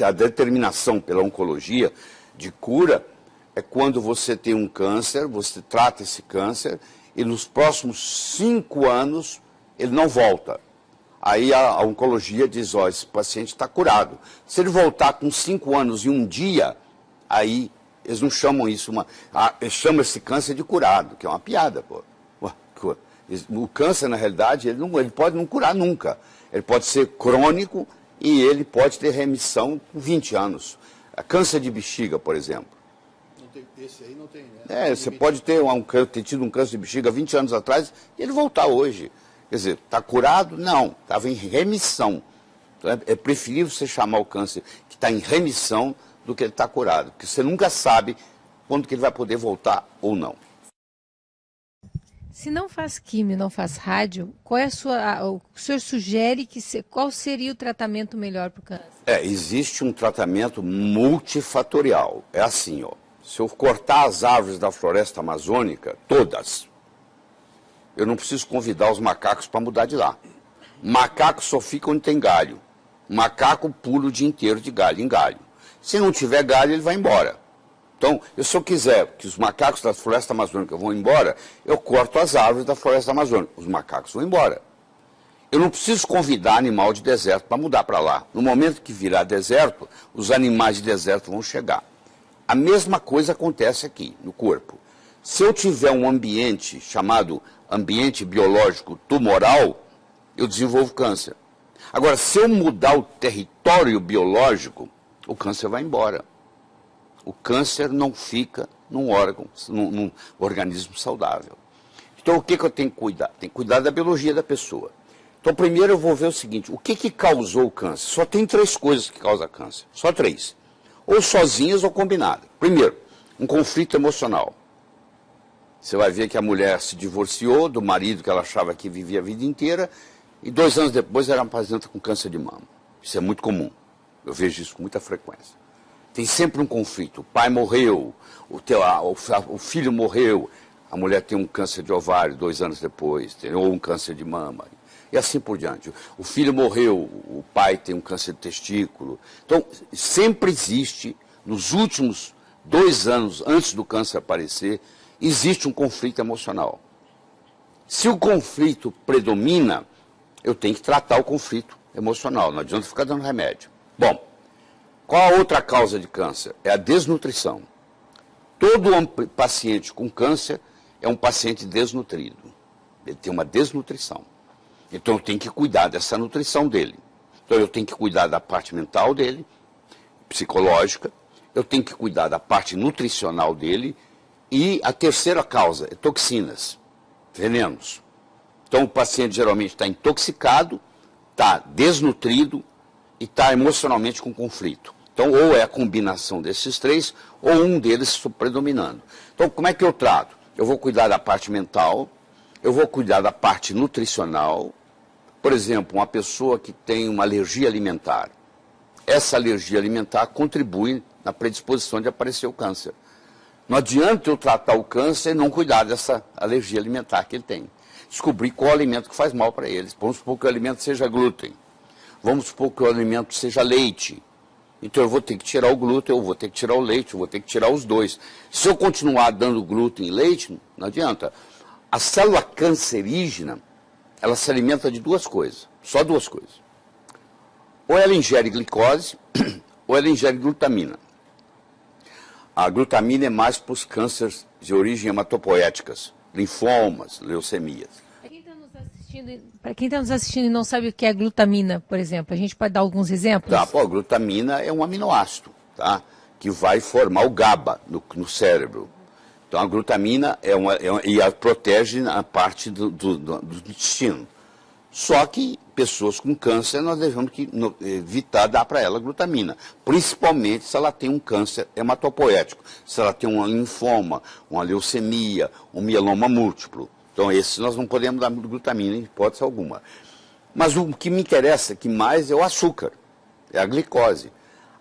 a determinação pela oncologia de cura é quando você tem um câncer, você trata esse câncer e nos próximos 5 anos ele não volta. Aí a oncologia diz, ó, esse paciente está curado. Se ele voltar com 5 anos e 1 dia, aí eles não chamam isso, eles chamam esse câncer de curado, que é uma piada, pô. O câncer, na realidade, ele pode não curar nunca. Ele pode ser crônico e ele pode ter remissão com 20 anos. Câncer de bexiga, por exemplo. Esse aí não tem, né? Você pode ter tido um câncer de bexiga 20 anos atrás e ele voltar hoje. Quer dizer, está curado? Não, estava em remissão. Então é preferível você chamar o câncer que está em remissão do que ele está curado, porque você nunca sabe quando que ele vai poder voltar ou não. Se não faz químio, não faz rádio, qual é o senhor sugere qual seria o tratamento melhor para o câncer? Existe um tratamento multifatorial. É assim, ó. Se eu cortar as árvores da floresta amazônica, todas, eu não preciso convidar os macacos para mudar de lá. Macaco só fica onde tem galho. Macaco pula o dia inteiro de galho em galho. Se não tiver galho, ele vai embora. Então, se eu quiser que os macacos da floresta amazônica vão embora, eu corto as árvores da floresta amazônica. Os macacos vão embora. Eu não preciso convidar animal de deserto para mudar para lá. No momento que virar deserto, os animais de deserto vão chegar. A mesma coisa acontece aqui, no corpo. Se eu tiver um ambiente chamado ambiente biológico tumoral, eu desenvolvo câncer. Agora, se eu mudar o território biológico, o câncer vai embora. O câncer não fica num órgão, num organismo saudável. Então, o que eu tenho que cuidar? Tem que cuidar da biologia da pessoa. Então, primeiro eu vou ver o seguinte, o que causou o câncer? Só tem 3 coisas que causam câncer, só 3. Ou sozinhas ou combinadas. Primeiro, um conflito emocional. Você vai ver que a mulher se divorciou do marido que ela achava que vivia a vida inteira e 2 anos depois ela apresenta com câncer de mama. Isso é muito comum. Eu vejo isso com muita frequência. Tem sempre um conflito. O pai morreu, o filho morreu, a mulher tem um câncer de ovário 2 anos depois, ou um câncer de mama. E assim por diante. O filho morreu, o pai tem um câncer de testículo. Então, sempre existe, nos últimos 2 anos, antes do câncer aparecer, existe um conflito emocional. Se o conflito predomina, eu tenho que tratar o conflito emocional, não adianta ficar dando remédio. Bom, qual a outra causa de câncer? É a desnutrição. Todo paciente com câncer é um paciente desnutrido. Ele tem uma desnutrição. Então eu tenho que cuidar dessa nutrição dele. Então eu tenho que cuidar da parte mental dele, psicológica, eu tenho que cuidar da parte nutricional dele, e a terceira causa é toxinas, venenos. Então o paciente geralmente está intoxicado, está desnutrido e está emocionalmente com conflito. Então ou é a combinação desses 3, ou um deles predominando. Então como é que eu trato? Eu vou cuidar da parte mental, eu vou cuidar da parte nutricional. Por exemplo, uma pessoa que tem uma alergia alimentar. Essa alergia alimentar contribui na predisposição de aparecer o câncer. Não adianta eu tratar o câncer e não cuidar dessa alergia alimentar que ele tem. Descobrir qual alimento que faz mal para eles. Vamos supor que o alimento seja glúten. Vamos supor que o alimento seja leite. Então eu vou ter que tirar o glúten, eu vou ter que tirar o leite, eu vou ter que tirar os dois. Se eu continuar dando glúten e leite, não adianta. A célula cancerígena, ela se alimenta de 2 coisas, só 2 coisas. Ou ela ingere glicose, ou ela ingere glutamina. A glutamina é mais para os cânceres de origem hematopoéticas, linfomas, leucemias. Para quem está nos assistindo e não sabe o que é glutamina, por exemplo, a gente pode dar alguns exemplos? Tá, a glutamina é um aminoácido, tá? Que vai formar o GABA no cérebro. Então a glutamina protege a parte do intestino. Só que pessoas com câncer nós devemos evitar dar para ela glutamina, principalmente se ela tem um câncer hematopoético, se ela tem um linfoma, uma leucemia, um mieloma múltiplo. Então esses nós não podemos dar glutamina em hipótese alguma. Mas o que me interessa que mais é o açúcar, é a glicose.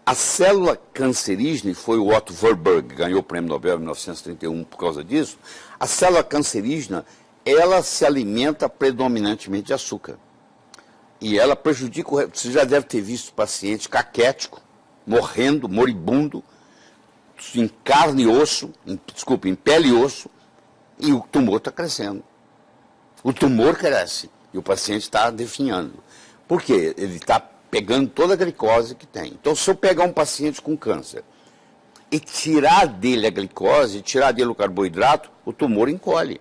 A célula cancerígena, e foi o Otto Warburg que ganhou o prêmio Nobel em 1931 por causa disso, a célula cancerígena, ela se alimenta predominantemente de açúcar. E ela prejudica, você já deve ter visto paciente caquético, morrendo, moribundo, em carne e osso, em pele e osso, e o tumor está crescendo. O tumor cresce e o paciente está definhando. Por quê? Ele está pegando toda a glicose que tem. Então, se eu pegar um paciente com câncer e tirar dele a glicose, tirar dele o carboidrato, o tumor encolhe.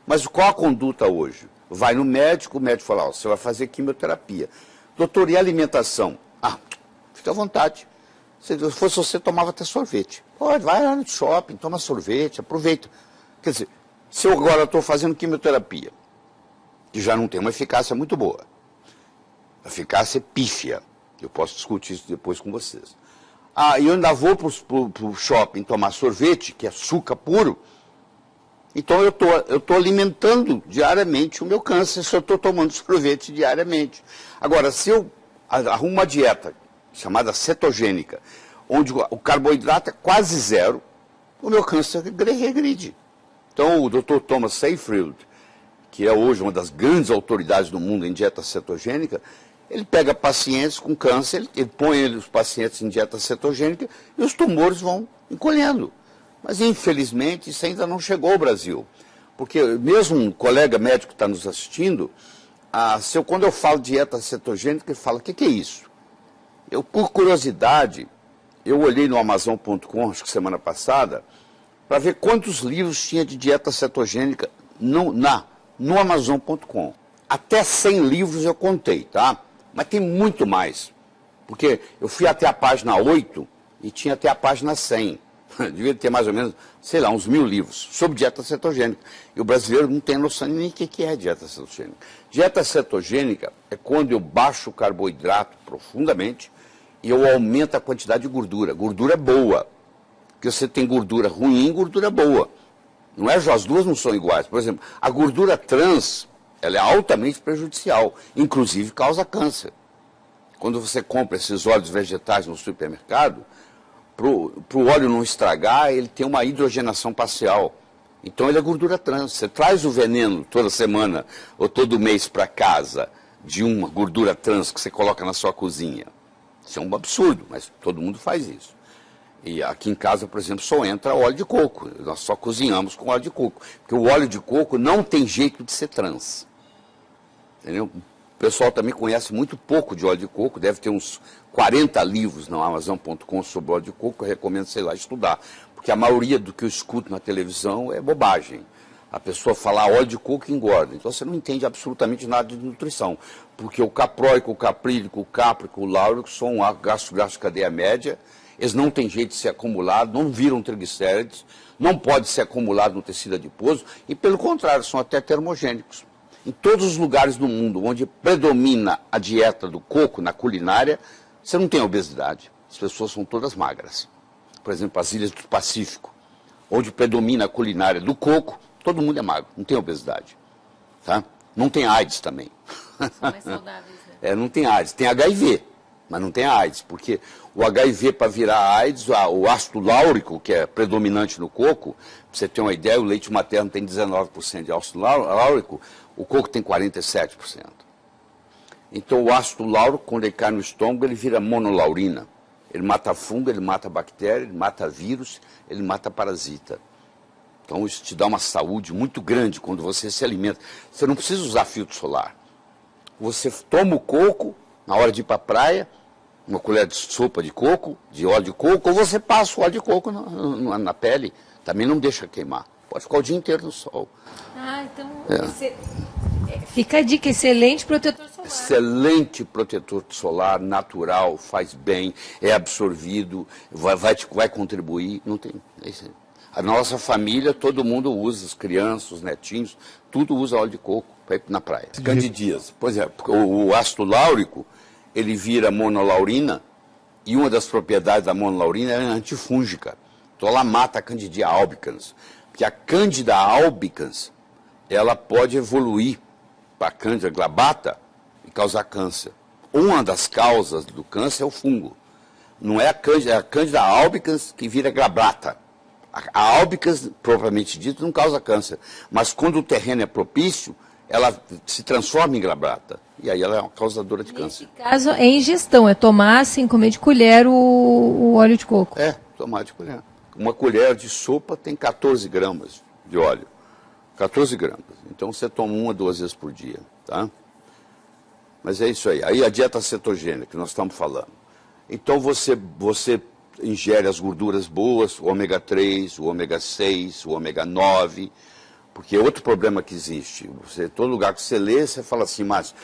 Mas qual a conduta hoje? Vai no médico, o médico fala, ó, você vai fazer quimioterapia. Doutor, e a alimentação? Ah, fica à vontade. Se fosse você, tomava até sorvete. Pode, vai lá no shopping, toma sorvete, aproveita. Quer dizer, se eu agora estou fazendo quimioterapia, que já não tem uma eficácia muito boa, a eficácia é pífia, eu posso discutir isso depois com vocês. Ah, e eu ainda vou para o shopping tomar sorvete, que é açúcar puro, então eu tô alimentando diariamente o meu câncer se eu estou tomando sorvete diariamente. Agora, se eu arrumo uma dieta chamada cetogênica, onde o carboidrato é quase zero, o meu câncer regride. Então, o Dr. Thomas Seyfried, que é hoje uma das grandes autoridades do mundo em dieta cetogênica, ele pega pacientes com câncer, ele põe os pacientes em dieta cetogênica e os tumores vão encolhendo. Mas, infelizmente, isso ainda não chegou ao Brasil. Porque mesmo um colega médico que está nos assistindo, quando eu falo dieta cetogênica, ele fala, o que é isso? Eu, por curiosidade, eu olhei no Amazon.com, acho que semana passada, para ver quantos livros tinha de dieta cetogênica no Amazon.com. Até 100 livros eu contei, tá? Mas tem muito mais. Porque eu fui até a página 8 e tinha até a página 100. Devia ter mais ou menos, sei lá, uns 1000 livros sobre dieta cetogênica. E o brasileiro não tem noção nem o que é dieta cetogênica. Dieta cetogênica é quando eu baixo o carboidrato profundamente e eu aumento a quantidade de gordura. Gordura boa. Porque você tem gordura ruim e gordura boa. Não é, as duas não são iguais. Por exemplo, a gordura trans, ela é altamente prejudicial. Inclusive causa câncer. Quando você compra esses óleos vegetais no supermercado, para o óleo não estragar, ele tem uma hidrogenação parcial. Então ele é gordura trans. Você traz o veneno toda semana ou todo mês para casa de uma gordura trans que você coloca na sua cozinha. Isso é um absurdo, mas todo mundo faz isso. E aqui em casa, por exemplo, só entra óleo de coco. Nós só cozinhamos com óleo de coco. Porque o óleo de coco não tem jeito de ser trans. Entendeu? O pessoal também conhece muito pouco de óleo de coco. Deve ter uns 40 livros no Amazon.com sobre óleo de coco. Eu recomendo, sei lá, estudar. Porque a maioria do que eu escuto na televisão é bobagem. A pessoa falar óleo de coco engorda. Então você não entende absolutamente nada de nutrição. Porque o capróico, o caprílico, o cáprico, o láurico são ácidos de cadeia média. Eles não têm jeito de ser acumulados, não viram triglicérides, não pode ser acumulado no tecido adiposo e, pelo contrário, são até termogênicos. Em todos os lugares do mundo onde predomina a dieta do coco na culinária, você não tem obesidade. As pessoas são todas magras. Por exemplo, as ilhas do Pacífico, onde predomina a culinária do coco, todo mundo é magro, não tem obesidade. Tá? Não tem AIDS também. São mais saudáveis, né? Não tem AIDS, tem HIV. Mas não tem AIDS, porque o HIV para virar AIDS, o ácido láurico, que é predominante no coco, para você ter uma ideia, o leite materno tem 19% de ácido láurico, o coco tem 47%. Então o ácido láurico, quando ele cai no estômago, ele vira monolaurina. Ele mata fungo, ele mata bactéria, ele mata vírus, ele mata parasita. Então isso te dá uma saúde muito grande quando você se alimenta. Você não precisa usar filtro solar. Você toma o coco na hora de ir para a praia, uma colher de sopa de coco, de óleo de coco, ou você passa o óleo de coco na pele, também não deixa queimar. Pode ficar o dia inteiro no sol. Então fica a dica, excelente protetor solar. Excelente protetor solar, natural, faz bem, é absorvido, vai contribuir, não tem... A nossa família, todo mundo usa, as crianças, os netinhos, tudo usa óleo de coco para ir na praia. Candidíase, por exemplo, o ácido láurico, ele vira monolaurina, e uma das propriedades da monolaurina é antifúngica. Então ela mata a Candida albicans. Porque a Candida albicans, ela pode evoluir para a Candida glabata e causar câncer. Uma das causas do câncer é o fungo. Não é a Candida albicans que vira glabata. A albicans, propriamente dito, não causa câncer. Mas quando o terreno é propício, ela se transforma em glabrata. E aí ela é uma causadora de câncer. Nesse caso, é ingestão, é tomar, assim, comer de colher o óleo de coco. É, tomar de colher. Uma colher de sopa tem 14 gramas de óleo. 14 gramas. Então você toma 1 a 2 vezes por dia, tá? Mas é isso aí. Aí a dieta cetogênica que nós estamos falando. Então você ingere as gorduras boas, o ômega 3, o ômega 6, o ômega 9, porque é outro problema que existe. Todo lugar que você lê, você fala assim, mas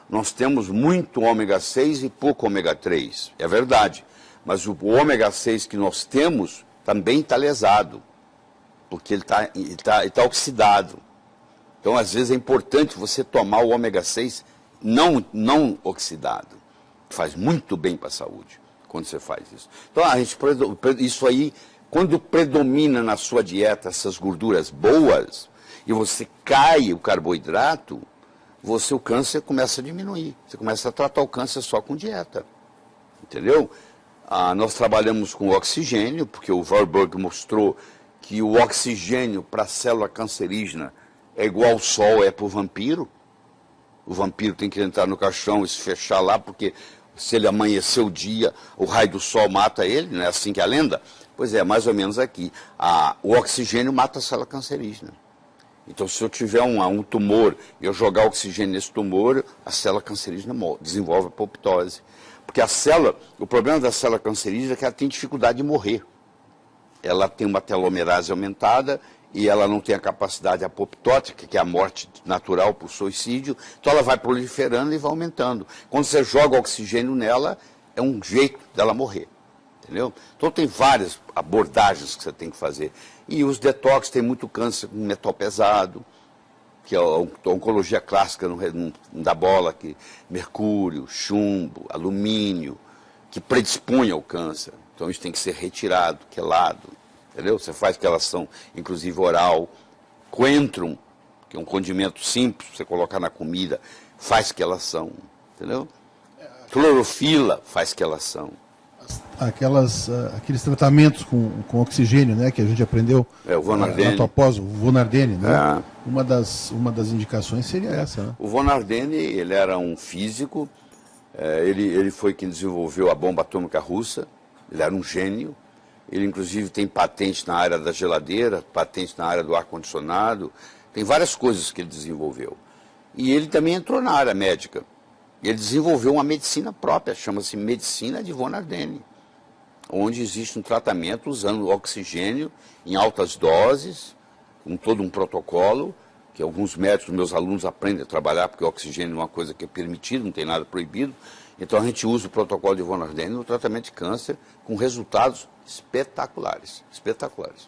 nós temos muito ômega 6 e pouco ômega 3. É verdade, mas o ômega 6 que nós temos também está lesado, porque ele tá oxidado. Então, às vezes, é importante você tomar o ômega 6 não oxidado. Faz muito bem para a saúde quando você faz isso. Então, isso aí, quando predomina na sua dieta essas gorduras boas, e você cai o carboidrato, o câncer começa a diminuir. Você começa a tratar o câncer só com dieta. Entendeu? Nós trabalhamos com oxigênio, porque o Warburg mostrou que o oxigênio para a célula cancerígena é igual ao sol é para o vampiro. O vampiro tem que entrar no caixão e se fechar lá, porque se ele amanhecer o dia, o raio do sol mata ele, não é assim que é a lenda? Pois é, mais ou menos aqui. O oxigênio mata a célula cancerígena. Então, se eu tiver um tumor e eu jogar oxigênio nesse tumor, a célula cancerígena desenvolve apoptose. Porque o problema da célula cancerígena é que ela tem dificuldade de morrer. Ela tem uma telomerase aumentada e ela não tem a capacidade apoptótica, que é a morte natural por suicídio, então ela vai proliferando e vai aumentando. Quando você joga oxigênio nela, é um jeito dela morrer. Entendeu? Então tem várias abordagens que você tem que fazer. E os detox tem muito câncer com metal pesado, que é a oncologia clássica não dá bola, que mercúrio, chumbo, alumínio, que predispõe ao câncer. Então isso tem que ser retirado, quelado, entendeu? Você faz quelação, inclusive oral. Coentrum, que é um condimento simples, você colocar na comida, faz quelação, entendeu? Clorofila faz quelação. Aqueles tratamentos com oxigênio, né, que a gente aprendeu o Von Ardenne. na tua pós, o Von Ardenne, né? Uma das indicações seria essa, né? O Von Ardenne, ele era um físico, ele foi quem desenvolveu a bomba atômica russa, ele era um gênio, ele inclusive tem patente na área da geladeira, patente na área do ar-condicionado, tem várias coisas que ele desenvolveu. E ele também entrou na área médica. Ele desenvolveu uma medicina própria, chama-se Medicina de Von Ardenne, onde existe um tratamento usando oxigênio em altas doses, com todo um protocolo, que alguns médicos, meus alunos, aprendem a trabalhar, porque o oxigênio é uma coisa que é permitida, não tem nada proibido. Então a gente usa o protocolo de Von Ardenne no tratamento de câncer com resultados espetaculares, espetaculares.